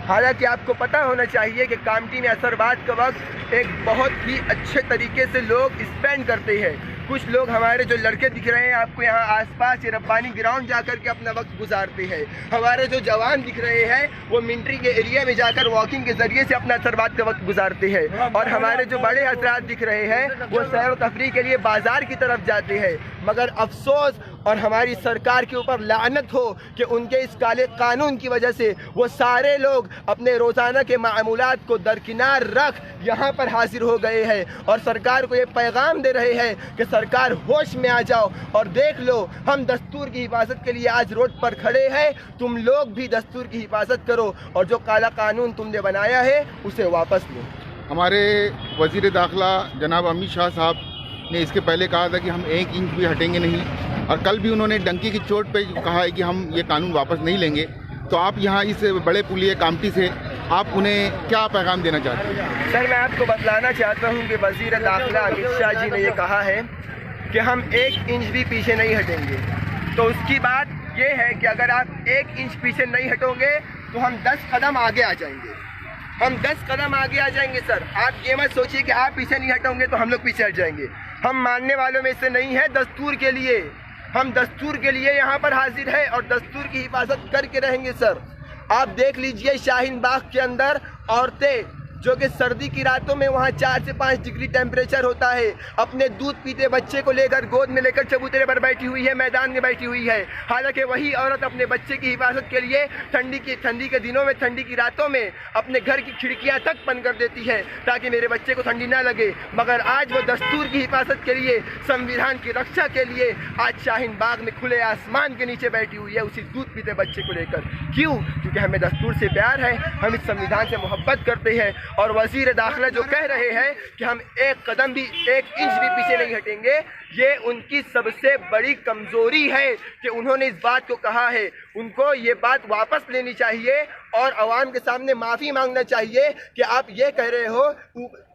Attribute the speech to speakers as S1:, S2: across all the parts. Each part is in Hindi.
S1: हालांकि आपको पता होना चाहिए कि कामटी में असरबाद का वक्त एक बहुत ही अच्छे तरीके से लोग स्पेंड करते हैं। कुछ लोग हमारे जो लड़के दिख रहे हैं आपको यहाँ आसपास ये रब्बानी ग्राउंड जाकर के अपना वक्त गुजारते हैं। हमारे जो जवान दिख रहे हैं वो मिलिट्री के एरिया में जाकर वॉकिंग के ज़रिए से अपना असरबाद का वक्त गुजारते हैं। और हमारे जो बड़े हजरात दिख रहे हैं वो सैर व तफरीह के लिए बाज़ार की तरफ जाते हैं। मगर अफसोस और हमारी सरकार के ऊपर लानत हो कि उनके इस काले कानून की वजह से वो सारे लोग अपने रोज़ाना के मामूलात को दरकिनार रख यहाँ पर हाजिर हो गए हैं और सरकार को ये पैगाम दे रहे हैं कि सरकार होश में आ जाओ और देख लो, हम दस्तूर की हिफाजत के लिए आज रोड पर खड़े हैं, तुम लोग भी दस्तूर की हिफाजत करो और जो काला कानून तुमने बनाया है उसे वापस लो।
S2: हमारे वज़ीर दाखिला जनाब अमित शाह साहब ने इसके पहले कहा था कि हम 1 इंच भी हटेंगे नहीं, और कल भी उन्होंने डंकी की चोट पे कहा है कि हम ये कानून वापस नहीं लेंगे। तो आप यहाँ इस बड़े पुलिये कामटी से आप उन्हें क्या पैगाम देना चाहते हैं?
S1: सर, मैं आपको बतलाना चाहता हूँ कि वज़ीर दाखिला अमित शाह जी ने ये कहा है कि हम 1 इंच भी पीछे नहीं हटेंगे। तो उसकी बात ये है कि अगर आप 1 इंच पीछे नहीं हटोगे तो हम 10 कदम आगे आ जाएंगे। हम 10 कदम आगे आ जाएंगे सर। आप ये मत सोचिए कि आप पीछे नहीं हटोगे तो हम लोग पीछे हट जाएंगे। हम मानने वालों में से नहीं है। दस्तूर के लिए हम दस्तूर के लिए यहाँ पर हाजिर है और दस्तूर की हिफाजत करके रहेंगे सर। आप देख लीजिए शाहीन बाग के अंदर औरतें जो कि सर्दी की रातों में वहाँ 4 से 5 डिग्री टेम्परेचर होता है, अपने दूध पीते बच्चे को लेकर गोद में लेकर चबूतरे पर बैठी हुई है, मैदान में बैठी हुई है। हालांकि वही औरत अपने बच्चे की हिफाजत के लिए ठंडी के दिनों में, ठंडी की रातों में अपने घर की खिड़कियाँ तक बंद कर देती है ताकि मेरे बच्चे को ठंडी ना लगे। मगर आज वो दस्तूर की हिफाजत के लिए, संविधान की रक्षा के लिए आज शाहीन बाग में खुले आसमान के नीचे बैठी हुई है उसी दूध पीते बच्चे को लेकर। क्यों? क्योंकि हमें दस्तूर से प्यार है, हम इस संविधान से मोहब्बत करते हैं। और वज़ीर दाखिला जो कह रहे हैं कि हम 1 कदम भी, 1 इंच भी पीछे नहीं हटेंगे, ये उनकी सबसे बड़ी कमज़ोरी है कि उन्होंने इस बात को कहा है। उनको ये बात वापस लेनी चाहिए और आवाम के सामने माफ़ी मांगना चाहिए कि आप ये कह रहे हो,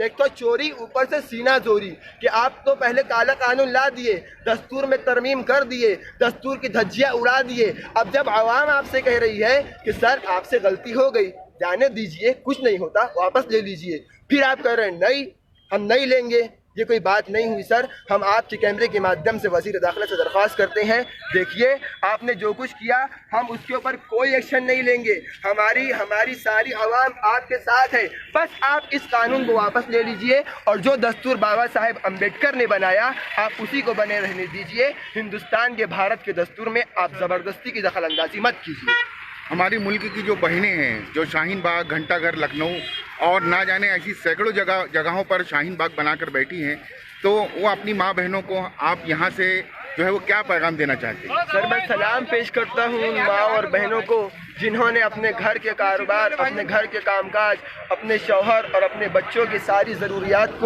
S1: एक तो चोरी ऊपर से सीना जोरी, कि आप तो पहले काला कानून ला दिए, दस्तूर में तरमीम कर दिए, दस्तूर की धज्जियाँ उड़ा दिए। अब जब आवाम आपसे कह रही है कि सर आपसे गलती हो गई, जाने दीजिए, कुछ नहीं होता, वापस ले लीजिए, फिर आप कह रहे हैं नहीं हम नहीं लेंगे, ये कोई बात नहीं हुई सर। हम आपके कैमरे के माध्यम से वज़ीर दाखिला से दरख्वास्त करते हैं, देखिए आपने जो कुछ किया हम उसके ऊपर कोई एक्शन नहीं लेंगे। हमारी सारी आवाम आपके साथ है, बस आप इस कानून को वापस ले लीजिए और जो दस्तूर बाबा साहेब अम्बेडकर ने बनाया आप उसी को बने रहने दीजिए। हिंदुस्तान के, भारत के दस्तूर में आप ज़बरदस्ती की दखल अंदाजी मत कीजिए।
S2: हमारी मुल्क की जो बहनें हैं, जो शाहीन बाग, घंटाघर, लखनऊ और ना जाने ऐसी सैकड़ों जगहों पर शाहीन बाग बनाकर बैठी हैं, तो वो अपनी माँ बहनों को आप यहाँ से जो है वो क्या पैगाम देना चाहते हैं?
S1: सर, मैं सलाम पेश करता हूँ उन माँ और बहनों को जिन्होंने अपने घर के कारोबार, अपने घर के कामकाज, अपने शौहर और अपने बच्चों की सारी ज़रूरियात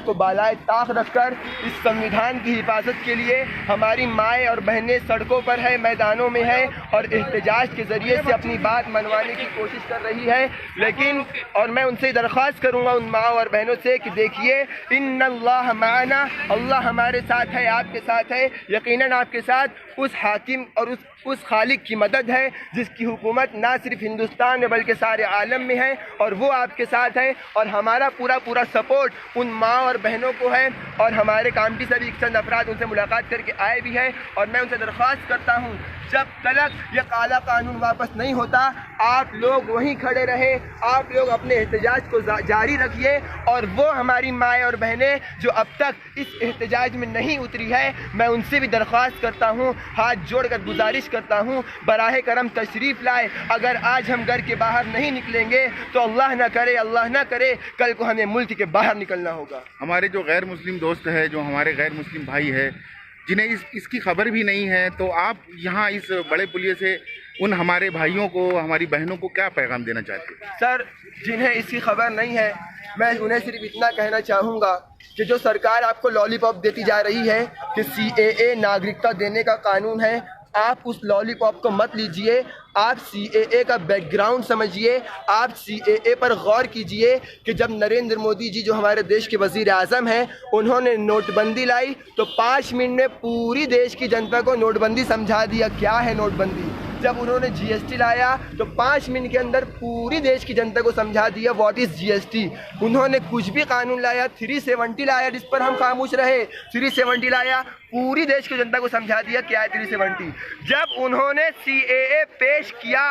S1: को बालाए ताक रखकर इस संविधान की हिफाजत के लिए हमारी माएँ और बहनें सड़कों पर है, मैदानों में है और एहतजाज के ज़रिए से अपनी बात मनवाने की कोशिश कर रही है। लेकिन और मैं उनसे दरख्वास्त करूँगा, उन माँ और बहनों से, कि देखिए इन्नल्लाह माना, अल्लाह हमारे साथ है, आपके साथ है। यकीनन आपके साथ उस हाकिम और उस खालिक की मदद है जिसकी हुकूमत ना सिर्फ हिंदुस्तान में बल्कि सारे आलम में है, और वो आपके साथ है। और हमारा पूरा सपोर्ट उन माँ और बहनों को है। और हमारे कामटी से भी चंद अफराद उनसे मुलाकात करके आए भी हैं और मैं उनसे दरख्वास्त करता हूँ जब तक ये काला कानून वापस नहीं होता आप लोग वहीं खड़े रहें, आप लोग अपने एहतजाज को जारी रखिए। और वो हमारी माएँ और बहनें जो अब तक इस एहतजाज में नहीं उतरी है, मैं उनसे भी दरख्वास्त करता हूँ, हाथ जोड़कर गुजारिश करता हूँ, बराह करम तशरीफ़ लाए। अगर आज हम घर के बाहर नहीं निकलेंगे तो अल्लाह ना करे कल को हमें मुल्क के बाहर निकलना होगा।
S2: हमारे जो गैर मुस्लिम दोस्त है, जो हमारे गैर मुस्लिम भाई है, जिन्हें इसकी खबर भी नहीं है, तो आप यहाँ इस बड़े पुलिये से उन हमारे भाइयों को, हमारी बहनों को क्या पैगाम देना चाहते हैं?
S1: सर, जिन्हें इसकी खबर नहीं है मैं उन्हें सिर्फ इतना कहना चाहूँगा कि जो सरकार आपको लॉलीपॉप देती जा रही है कि CAA नागरिकता देने का कानून है, आप उस लॉलीपॉप को मत लीजिए। आप CAA का बैकग्राउंड समझिए, आप CAA पर गौर कीजिए कि जब नरेंद्र मोदी जी जो हमारे देश के वज़ीर आज़म हैं उन्होंने नोटबंदी लाई तो 5 मिनट में पूरी देश की जनता को नोटबंदी समझा दिया क्या है नोटबंदी। जब उन्होंने जीएसटी लाया तो 5 मिनट के अंदर पूरी देश की जनता को समझा दिया व्हाट इज़ जीएसटी। उन्होंने कुछ भी कानून लाया, 370 लाया जिस पर हम खामोश रहे, 370 लाया, पूरी देश की जनता को समझा दिया क्या है 370। जब उन्होंने CAA पेश किया,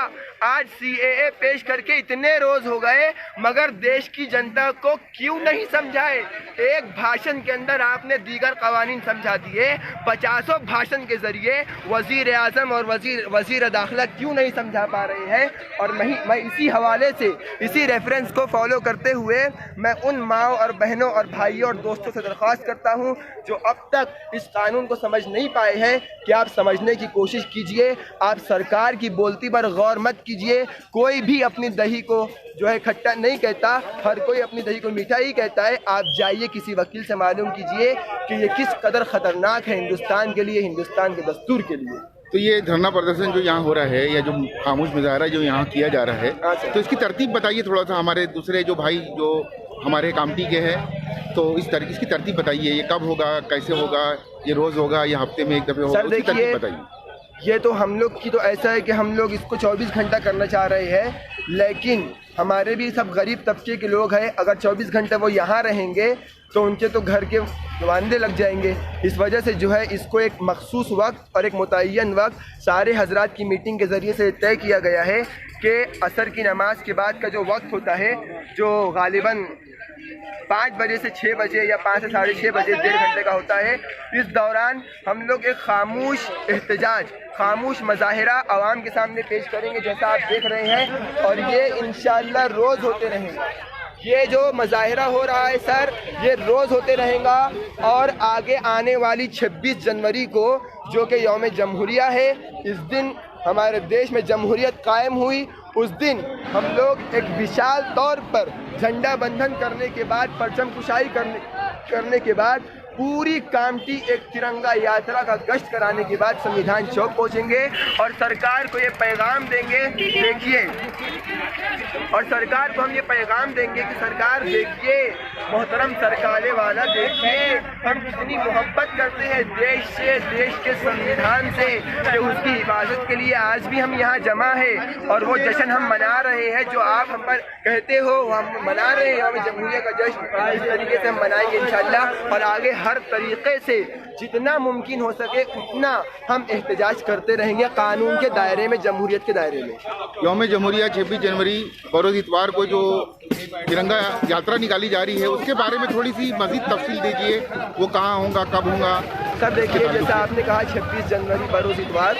S1: आज CAA पेश करके इतने रोज हो गए मगर देश की जनता को क्यों नहीं समझाए? एक भाषण के अंदर आपने दीगर कवानीन समझा दिए, 50 भाषण के जरिए वजीर आजम और वजीर दाखिला क्यों नहीं समझा पा रहे हैं? और मैं इसी हवाले से, इसी रेफरेंस को फॉलो करते हुए मैं उन माओ और बहनों और भाइयों और दोस्तों से दरख्वास्त करता हूं जो अब तक इस कानून को समझ नहीं पाए हैं कि आप समझने की कोशिश कीजिए। आप सरकार की बोलती पर गौर मत कीजिए। कोई भी अपनी दही को जो है खट्टा नहीं कहता, हर कोई अपनी दही को मीठा ही कहता है। आप जाइए किसी वकील से मालूम कीजिए कि ये किस कदर ख़तरनाक है हिंदुस्तान के लिए, हिंदुस्तान के दस्तूर के लिए।
S2: तो ये धरना प्रदर्शन जो यहाँ हो रहा है या जो खामोश मुजाहरा जो यहाँ किया जा रहा है, तो इसकी तरतीब बताइए थोड़ा सा। हमारे दूसरे जो भाई जो हमारे कामटी के हैं, तो इसकी तरतीब बताइए, ये कब होगा, कैसे होगा, ये रोज़ होगा या हफ्ते में एक दफ़े होगा, उसकी तरतीब बताइए।
S1: ये तो हम लोग की तो ऐसा है कि हम लोग इसको 24 घंटा करना चाह रहे हैं, लेकिन हमारे भी सब गरीब तबके के लोग हैं। अगर 24 घंटे वो यहाँ रहेंगे तो उनके तो घर के वांदे लग जाएंगे। इस वजह से जो है इसको एक मखसूस वक्त और एक मुतय्यन वक्त सारे हजरात की मीटिंग के ज़रिए से तय किया गया है कि असर की नमाज के बाद का जो वक्त होता है, जो गालिबन 5 बजे से 6 बजे या 5 से साढ़े 6 बजे 1.5 घंटे का होता है, इस दौरान हम लोग एक खामोश एहतजाज, खामोश मुजाहिरा आवाम के सामने पेश करेंगे जैसा आप देख रहे हैं। और ये इंशाअल्लाह रोज़ होते रहेंगे। ये जो मुजाहिरा हो रहा है सर, ये रोज़ होते रहेगा। और आगे आने वाली 26 जनवरी को जो कि यौम जमहूरिया है, इस दिन हमारे देश में जमहूरियत कायम हुई। उस दिन हम लोग एक विशाल तौर पर झंडा बंधन करने के बाद, परचम कुशाई करने के बाद पूरी कामटी एक तिरंगा यात्रा का गश्त कराने के बाद संविधान चौक पहुंचेंगे और सरकार को ये पैगाम देंगे। देखिए, और सरकार को हम ये पैगाम देंगे कि सरकार देखिए, मोहतरम सरकारे वाला देखिए, हम कितनी मोहब्बत करते हैं देश से, देश के संविधान से, कि उसकी हिफाजत के लिए आज भी हम यहाँ जमा है। और वो जश्न हम मना रहे हैं जो आप हम पर कहते हो, हम मना रहे हैं यौम जमहूरिया का जश्न। इस तरीके से हम मनाएंगे इंशाअल्लाह। और आगे हर तरीके से जितना मुमकिन हो सके उतना हम एहतजाज करते रहेंगे कानून के दायरे में, जमहूरियत के दायरे में।
S2: यौम जमहूरिया 26 जनवरी बरोज़ इतवार को जो तिरंगा यात्रा निकाली जा रही है, उसके बारे में थोड़ी सी मज़ीद तफसील दीजिए। वो कहाँ होगा, कब होगा?
S1: सर देखिए, जैसा आपने कहा 26 जनवरी बरोज़ इतवार,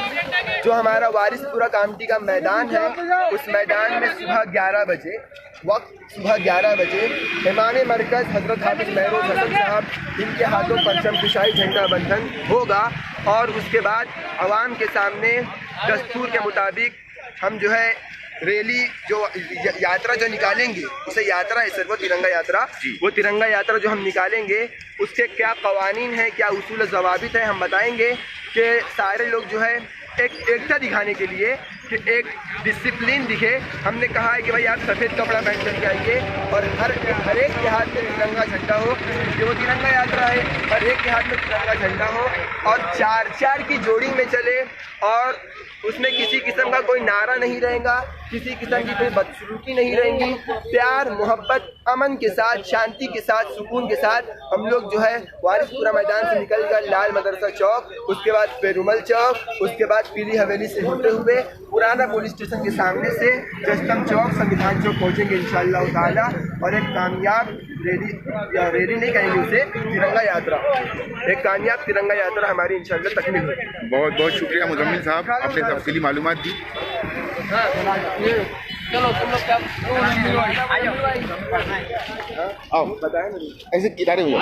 S1: जो हमारा वारिसपुरा कामटी का मैदान है, उस मैदान में सुबह 11 बजे सुबह 11 बजे इमाम मरकज़ हज़रत हाफ़िज़ महरोज़ हसन साहब, इनके हाथों परचम कुशाई झंडा बंधन होगा। और उसके बाद आवाम के सामने दस्तूर के मुताबिक हम जो है रैली, जो यात्रा जो निकालेंगे, उसे यात्रा है सर, वो तिरंगा यात्रा, वो तिरंगा यात्रा जो हम निकालेंगे उसके क्या कवानीन है, क्या उसूल ज़वाबित है, हम बताएंगे कि सारे लोग जो है एक एकता दिखाने के लिए, कि एक डिसिप्लिन दिखे। हमने कहा है कि भाई आप सफ़ेद कपड़ा पहन कर के आइए और हर एक के हाथ में तिरंगा झंडा हो, कि वो तिरंगा यात्रा है, हर एक के हाथ में तिरंगा झंडा हो और 4-4 की जोड़ी में चले। और उसमें किसी किस्म का कोई नारा नहीं रहेगा, किसी किस्म की कोई बदसलूकी नहीं रहेंगी। प्यार, मोहब्बत, अमन के साथ, शांति के साथ, सुकून के साथ हम लोग जो है वारिसपुरा मैदान से निकल कर लाल मदरसा चौक, उसके बाद पेरुमल चौक, उसके बाद पीली हवेली से होते हुए पुराना पुलिस स्टेशन के सामने से जस्तम चौक, संविधान चौक पहुँचेंगे इंशाअल्लाह ताला। और एक कामयाब रैली नहीं कहेंगे उसे, तिरंगा यात्रा, एक कामयाब तिरंगा यात्रा हमारी इंशाअल्लाह तकमील होगी।
S2: बहुत बहुत शुक्रिया मुजम्मिल साहब, आपने तफसीली मालूमात दी।
S3: चलो तुम लोग क्या
S2: आओ, बताएं ऐसे किनारे हो जाओ।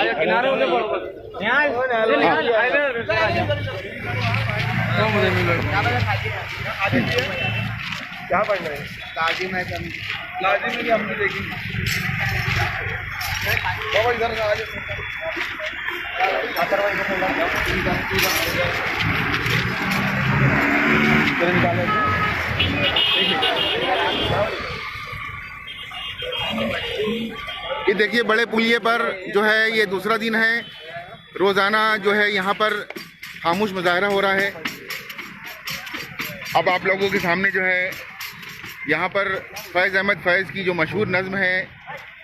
S1: क्या पढ़ रहे हैं?
S3: लाजिम है,
S1: लाजिम है, हम भी देखेंगे। इधर से आगे
S2: ये देखिए, बड़े पुलिये पर जो है ये दूसरा दिन है, रोज़ाना जो है यहाँ पर खामोश मुजाहरा हो रहा है। अब आप लोगों के सामने जो है यहाँ पर फैज़ अहमद फैज़ की जो मशहूर नज़्म है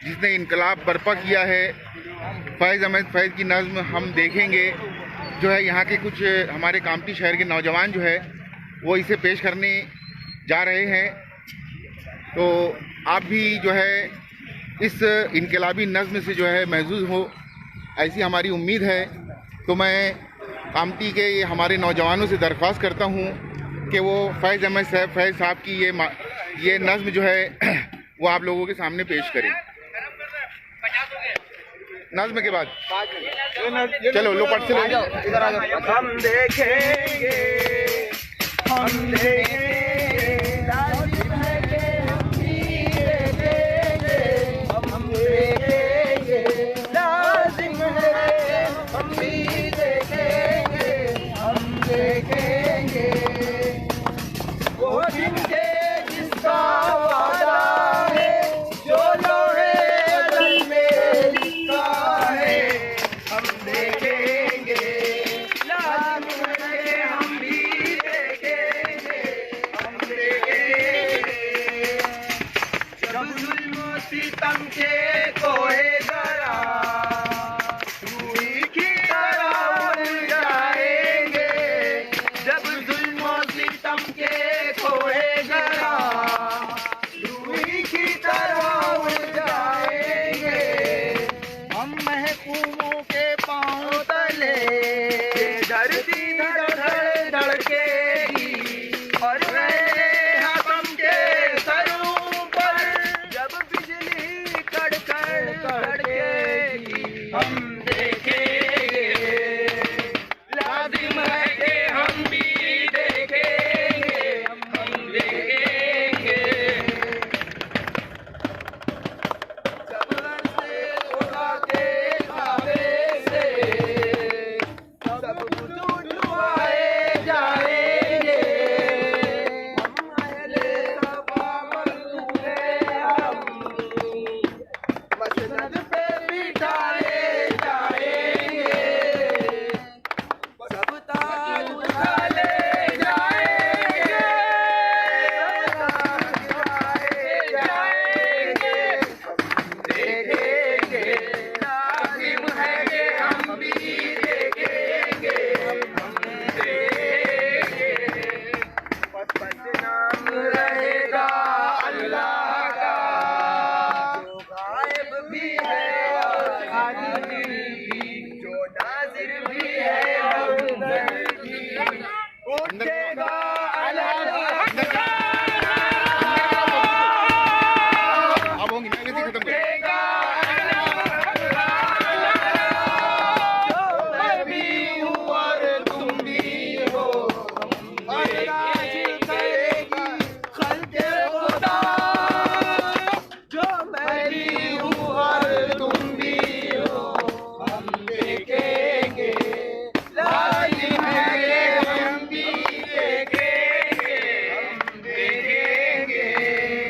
S2: जिसने इनकलाब बर्पा किया है, फैज़ अहमद फैज़ की नज़्म हम देखेंगे। जो है यहाँ के कुछ हमारे कामटी शहर के नौजवान जो है वो इसे पेश करने जा रहे हैं। तो आप भी जो है इस इनकलाबी नज़्म से जो है महजूज़ हो, ऐसी हमारी उम्मीद है। तो मैं कामटी के हमारे नौजवानों से दरख्वास्त करता हूँ कि वो फैज़ अहमद फैज़ साहब की ये नज़्म जो है वो आप लोगों के सामने पेश करें। नज़्म के बाद चलो लो पट से ले जाओ।
S1: हम देखेंगे, हम देखेंगे, लाजिम है कि हम भी देखेंगे, हम देखेंगे, लाजिम है हम भी देखेंगे, हम देखेंगे वो दिन के जिसका वादा है, जो लोहे दिल में लिखा है, हम देखेंगे, लाजिम है हम भी देखेंगे, हम देखेंगे जब जुल्म सितम के कोहे गरा रूही की तरह उड़ जाएंगे, जब जुल्म सितम के कोहे गरा रूही की तरह उड़ जाएंगे, हम महकूमों के पांव तले धरती धड़ धड़केगी और हम के सरों पर जब बिजली कड़कड़ कड़केगी, हम देखेंगे, लाजिम है कि हम भी देखेंगे, हम देखेंगे जब से खुदा के खाबे से सब कुछ उठवाए जाएंगे, हम अहले सफा मंसूरे हम मसनद पे बिठाए जाएंगे, सब ताज उठा ले जाएंगे, जाएंगे, देखेंगे, लाजिम है कि हम भी देखेंगे, हम देखेंगे नाम रहेगा अल्लाह का, जो गायब भी है और हाजिर भी, जो नाजिर भी है और मुनज़्ज़र भी, उठेगा
S2: अब होंगी मैं वैसे खत्म कर।
S1: जो मैं भी हूँ और तुम भी हो, और राज़ी करेगी खल्क़े खुदा, जो मैं भी हूँ और तुम भी हो, हम देखेंगे, लाजिम है कि हम भी देखेंगे, हम देखेंगे।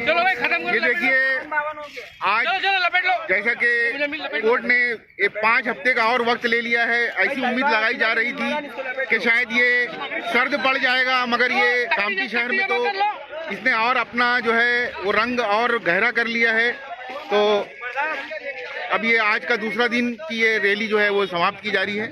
S4: चलो भाई खत्म
S2: ये देखिए आज जैसा कि कोर्ट ने 5 हफ्ते का और वक्त ले लिया है, ऐसी उम्मीद लगाई जा रही थी कि शायद ये सर्द पड़ जाएगा, मगर ये कामटी शहर में तो इसने और अपना जो है वो रंग और गहरा कर लिया है। तो अब ये आज का दूसरा दिन की ये रैली जो है वो समाप्त की जा रही है।